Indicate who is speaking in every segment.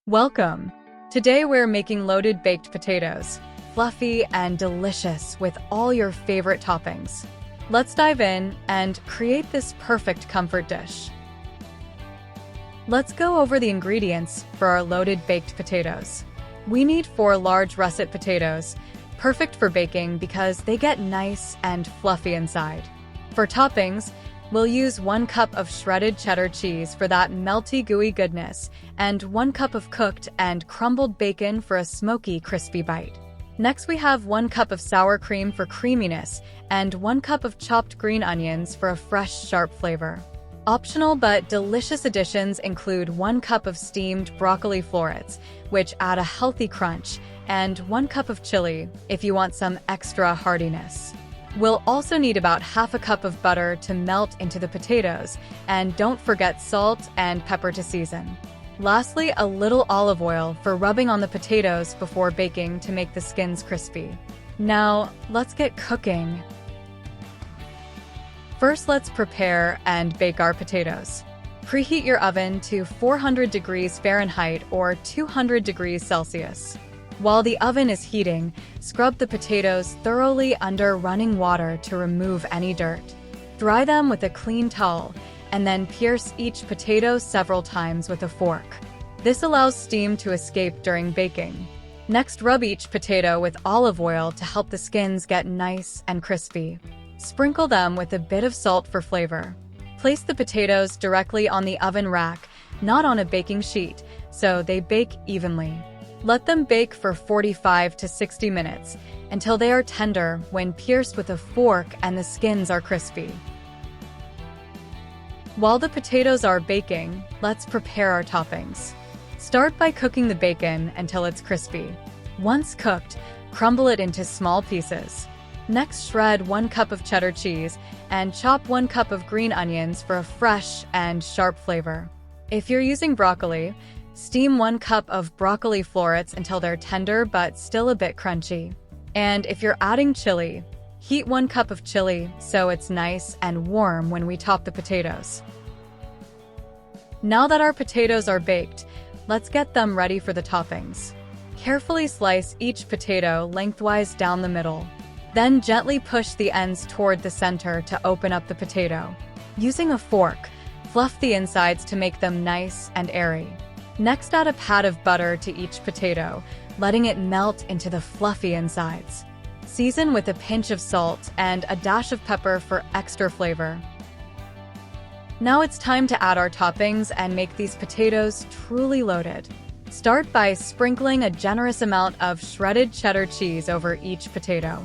Speaker 1: Welcome! Today we're making loaded baked potatoes, fluffy and delicious with all your favorite toppings. Let's dive in and create this perfect comfort dish. Let's go over the ingredients for our loaded baked potatoes. We need 4 large russet potatoes, perfect for baking because they get nice and fluffy inside. For toppings, we'll use 1 cup of shredded cheddar cheese for that melty, gooey goodness, and 1 cup of cooked and crumbled bacon for a smoky, crispy bite. Next, we have 1 cup of sour cream for creaminess and 1 cup of chopped green onions for a fresh, sharp flavor. Optional but delicious additions include 1 cup of steamed broccoli florets, which add a healthy crunch, and 1 cup of chili if you want some extra heartiness. We'll also need about half a cup of butter to melt into the potatoes, and don't forget salt and pepper to season. Lastly, a little olive oil for rubbing on the potatoes before baking to make the skins crispy. Now, let's get cooking. First, let's prepare and bake our potatoes. Preheat your oven to 400 degrees Fahrenheit or 200 degrees Celsius. While the oven is heating, scrub the potatoes thoroughly under running water to remove any dirt. Dry them with a clean towel, and then pierce each potato several times with a fork. This allows steam to escape during baking. Next, rub each potato with olive oil to help the skins get nice and crispy. Sprinkle them with a bit of salt for flavor. Place the potatoes directly on the oven rack, not on a baking sheet, so they bake evenly. Let them bake for 45 to 60 minutes until they are tender when pierced with a fork and the skins are crispy. While the potatoes are baking, let's prepare our toppings. Start by cooking the bacon until it's crispy. Once cooked, crumble it into small pieces. Next, shred 1 cup of cheddar cheese and chop 1 cup of green onions for a fresh and sharp flavor. If you're using broccoli, steam 1 cup of broccoli florets until they're tender but still a bit crunchy. And if you're adding chili, heat 1 cup of chili so it's nice and warm when we top the potatoes. Now that our potatoes are baked, let's get them ready for the toppings. Carefully slice each potato lengthwise down the middle. Then gently push the ends toward the center to open up the potato. Using a fork, fluff the insides to make them nice and airy. Next, add a pat of butter to each potato, letting it melt into the fluffy insides. Season with a pinch of salt and a dash of pepper for extra flavor. Now it's time to add our toppings and make these potatoes truly loaded. Start by sprinkling a generous amount of shredded cheddar cheese over each potato.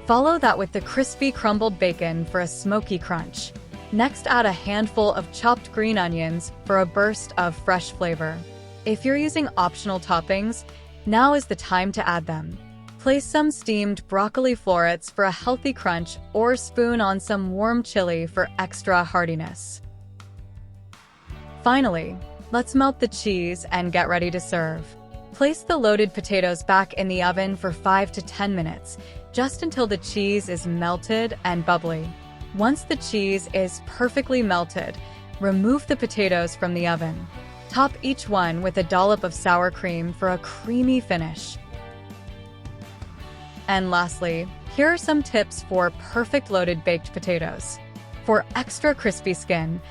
Speaker 1: Follow that with the crispy crumbled bacon for a smoky crunch. Next, add a handful of chopped green onions for a burst of fresh flavor. If you're using optional toppings, now is the time to add them. Place some steamed broccoli florets for a healthy crunch or spoon on some warm chili for extra heartiness. Finally, let's melt the cheese and get ready to serve. Place the loaded potatoes back in the oven for 5 to 10 minutes, just until the cheese is melted and bubbly. Once the cheese is perfectly melted, remove the potatoes from the oven. Top each one with a dollop of sour cream for a creamy finish. And lastly, here are some tips for perfect loaded baked potatoes. For extra crispy skin,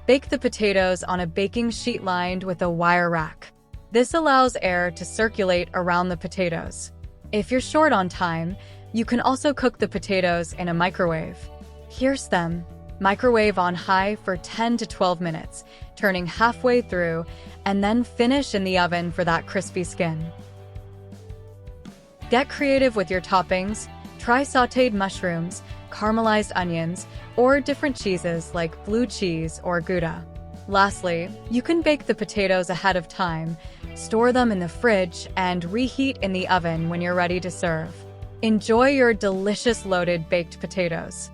Speaker 1: bake the potatoes on a baking sheet lined with a wire rack. This allows air to circulate around the potatoes. If you're short on time, you can also cook the potatoes in a microwave. Pierce them. Microwave on high for 10 to 12 minutes, turning halfway through, and then finish in the oven for that crispy skin. Get creative with your toppings. Try sautéed mushrooms, caramelized onions, or different cheeses like blue cheese or Gouda. Lastly, you can bake the potatoes ahead of time, store them in the fridge, and reheat in the oven when you're ready to serve. Enjoy your delicious loaded baked potatoes.